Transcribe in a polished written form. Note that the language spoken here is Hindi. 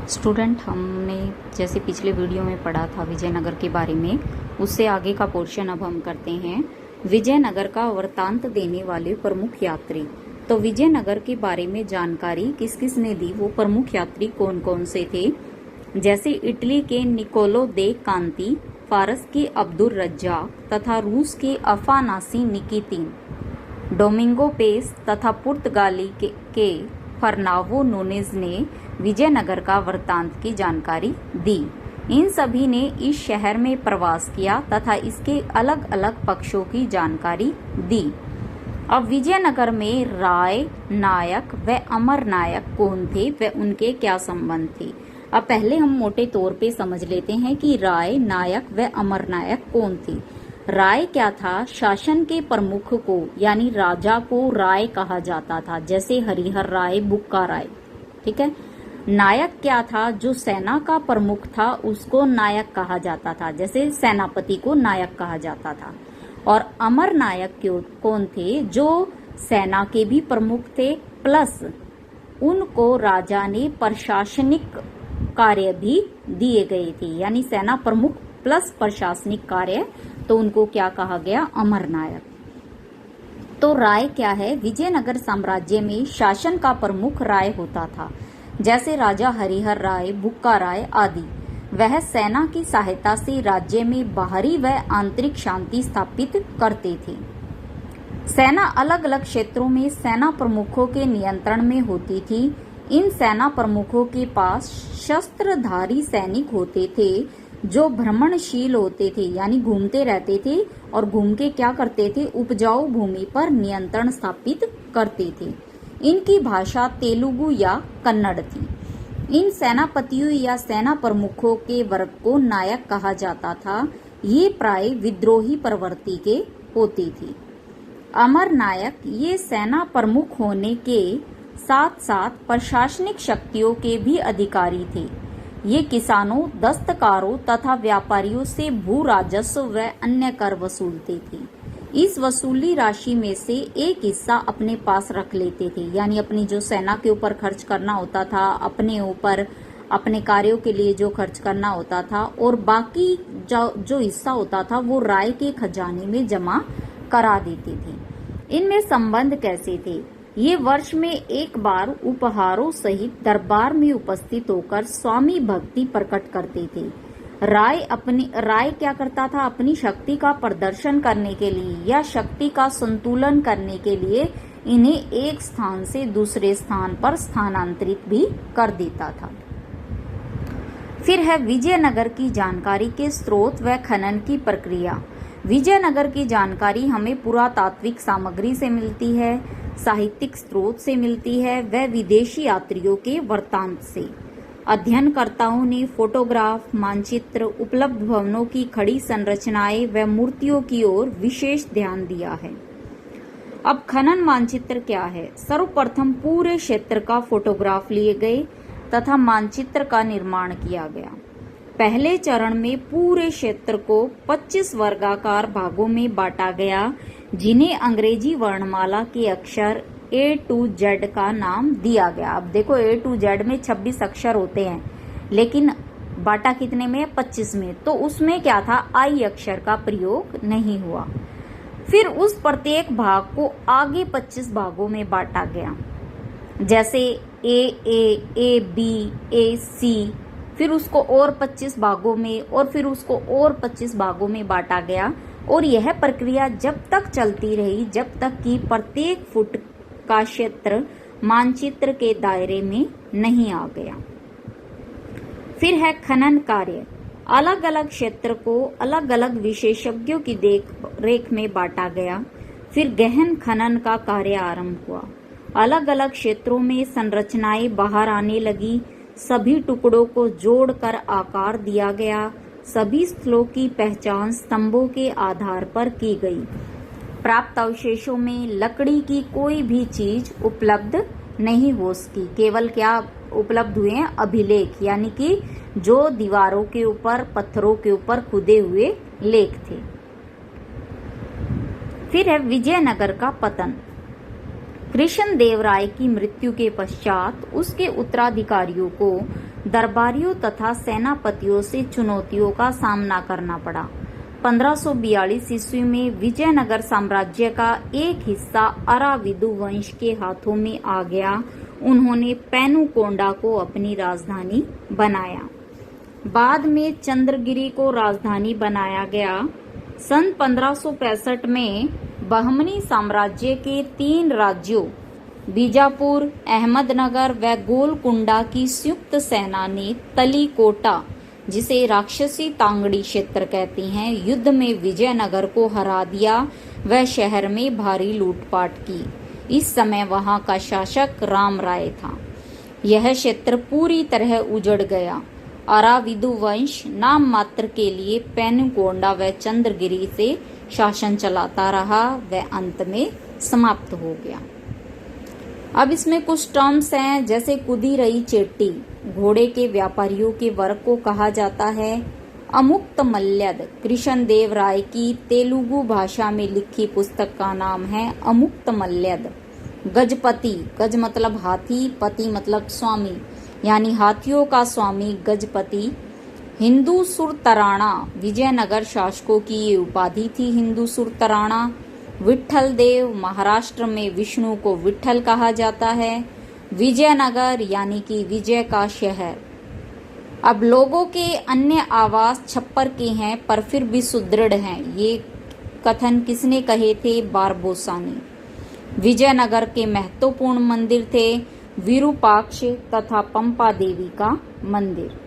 स्टूडेंट, हमने जैसे पिछले वीडियो में पढ़ा था विजयनगर के बारे में, उससे आगे का पोर्शन अब हम करते हैं। विजयनगर का वृत्तांत देने वाले प्रमुख यात्री। तो विजयनगर के बारे में जानकारी किस किस ने दी, वो प्रमुख यात्री कौन कौन से थे। जैसे इटली के निकोलो दे कांती, फारस के अब्दुल रज्जाक तथा रूस के अफानासी निकितिन, डोमिंगो पेस तथा पुर्तगाली के फर्नावो नूनेज ने विजयनगर का वृत्तांत की जानकारी दी। इन सभी ने इस शहर में प्रवास किया तथा इसके अलग अलग पक्षों की जानकारी दी। अब विजयनगर में राय, नायक व अमर नायक कौन थे व उनके क्या संबंध थे। अब पहले हम मोटे तौर पे समझ लेते हैं कि राय, नायक व अमर नायक कौन थे। राय क्या था? शासन के प्रमुख को यानी राजा को राय कहा जाता था, जैसे हरिहर राय, बुक्का राय। ठीक है। नायक क्या था? जो सेना का प्रमुख था उसको नायक कहा जाता था, जैसे सेनापति को नायक कहा जाता था। और अमर नायक कौन थे? जो सेना के भी प्रमुख थे, प्लस उनको राजा ने प्रशासनिक कार्य भी दिए गए थे, यानी सेना प्रमुख प्लस प्रशासनिक कार्य, तो उनको क्या कहा गया? अमर नायक। तो राय क्या है? विजयनगर साम्राज्य में शासन का प्रमुख राय होता था, जैसे राजा हरिहर राय, बुक्का राय आदि। वह सेना की सहायता से राज्य में बाहरी व आंतरिक शांति स्थापित करते थे। सेना अलग अलग क्षेत्रों में सेना प्रमुखों के नियंत्रण में होती थी। इन सेना प्रमुखों के पास शस्त्रधारी सैनिक होते थे जो भ्रमणशील होते थे, यानी घूमते रहते थे और घूम के क्या करते थे? उपजाऊ भूमि पर नियंत्रण स्थापित करते थे। इनकी भाषा तेलुगु या कन्नड़ थी। इन सेनापतियों या सेना प्रमुखों के वर्ग को नायक कहा जाता था। ये प्राय विद्रोही प्रवृत्ति के होते थे। अमर नायक ये सेना प्रमुख होने के साथ साथ प्रशासनिक शक्तियों के भी अधिकारी थे। ये किसानों, दस्तकारों तथा व्यापारियों से भू राजस्व व अन्य कर वसूलते थे। इस वसूली राशि में से एक हिस्सा अपने पास रख लेते थे, यानी अपनी जो सेना के ऊपर खर्च करना होता था, अपने ऊपर अपने कार्यों के लिए जो खर्च करना होता था, और बाकी जो हिस्सा होता था वो राय के खजाने में जमा करा देते थे। इनमें संबंध कैसे थे? ये वर्ष में एक बार उपहारों सहित दरबार में उपस्थित होकर स्वामी भक्ति प्रकट करते थे। राय क्या करता था? अपनी शक्ति का प्रदर्शन करने के लिए या शक्ति का संतुलन करने के लिए इन्हें एक स्थान से दूसरे स्थान पर स्थानांतरित भी कर देता था। फिर है विजयनगर की जानकारी के स्रोत व खनन की प्रक्रिया। विजयनगर की जानकारी हमें पुरातात्विक सामग्री से मिलती है, साहित्यिक स्रोत से मिलती है व विदेशी यात्रियों के वृत्तांत से। अध्ययनकर्ताओं ने फोटोग्राफ, मानचित्र, उपलब्ध भवनों की खड़ी संरचनाएं व मूर्तियों की ओर विशेष ध्यान दिया है। अब खनन मानचित्र क्या है? सर्वप्रथम पूरे क्षेत्र का फोटोग्राफ लिए गए तथा मानचित्र का निर्माण किया गया। पहले चरण में पूरे क्षेत्र को 25 वर्गाकार भागों में बांटा गया, जिन्हें अंग्रेजी वर्णमाला के अक्षर A to Z का नाम दिया गया। अब देखो A to Z में 26 अक्षर होते हैं, लेकिन बाटा कितने में? 25 में। तो उसमें क्या था? I अक्षर का प्रयोग नहीं हुआ। फिर उस प्रत्येक भाग को आगे 25 भागों में बांटा गया, जैसे A, B, C। फिर उसको और 25 भागों में और फिर उसको और 25 भागों में बांटा गया। और यह प्रक्रिया जब तक चलती रही जब तक कि प्रत्येक फुट का क्षेत्र मानचित्र के दायरे में नहीं आ गया। फिर है खनन कार्य। अलग अलग क्षेत्र को अलग अलग विशेषज्ञों की देख रेख में बांटा गया। फिर गहन खनन का कार्य आरंभ हुआ। अलग अलग क्षेत्रों में संरचनाएं बाहर आने लगी। सभी टुकड़ों को जोड़कर आकार दिया गया। सभी स्थलों की पहचान स्तंभों के आधार पर की गई। प्राप्त अवशेषों में लकड़ी की कोई भी चीज उपलब्ध नहीं हो सकी। केवल क्या उपलब्ध हुए हैं? अभिलेख, यानी कि जो दीवारों के ऊपर, पत्थरों के ऊपर खुदे हुए लेख थे। फिर है विजयनगर का पतन। कृष्णदेव राय की मृत्यु के पश्चात उसके उत्तराधिकारियों को दरबारियों तथा सेनापतियों से चुनौतियों का सामना करना पड़ा। 1542 ईस्वी में विजयनगर साम्राज्य का एक हिस्सा अराविदु वंश के हाथों में आ गया। उन्होंने पेनुकोंडा को अपनी राजधानी बनाया। बाद में चंद्रगिरी को राजधानी बनाया गया। सन 1565 में बहमनी साम्राज्य के 3 राज्यों बीजापुर, अहमदनगर व गोलकुंडा की संयुक्त सेना ने तलीकोटा, जिसे राक्षसी तांगड़ी क्षेत्र कहते हैं, युद्ध में विजयनगर को हरा दिया व शहर में भारी लूटपाट की। इस समय वहां का शासक राम राय था। यह क्षेत्र पूरी तरह उजड़ गया। अराविदु वंश नाम मात्र के लिए पेनुकोंडा व चंद्रगिरी से शासन चलाता रहा व अंत में समाप्त हो गया। अब इसमें कुछ टर्म्स हैं, जैसे कुदीरई चेट्टी, घोड़े के व्यापारियों के वर्ग को कहा जाता है। अमुक्त मल्यद, कृष्ण देव राय की तेलुगु भाषा में लिखी पुस्तक का नाम है अमुक्त मल्यद। गजपति, गज मतलब हाथी, पति मतलब स्वामी, यानी हाथियों का स्वामी गजपति। हिंदू सुरतराणा, विजयनगर शासकों की ये उपाधि थी, हिंदू सुरतराणा। विट्ठल देव, महाराष्ट्र में विष्णु को विट्ठल कहा जाता है। विजयनगर यानी कि विजय का शहर। अब लोगों के अन्य आवास छप्पर के हैं पर फिर भी सुदृढ़ हैं, ये कथन किसने कहे थे? बारबोसा ने। विजयनगर के महत्वपूर्ण मंदिर थे विरूपाक्ष तथा पंपा देवी का मंदिर।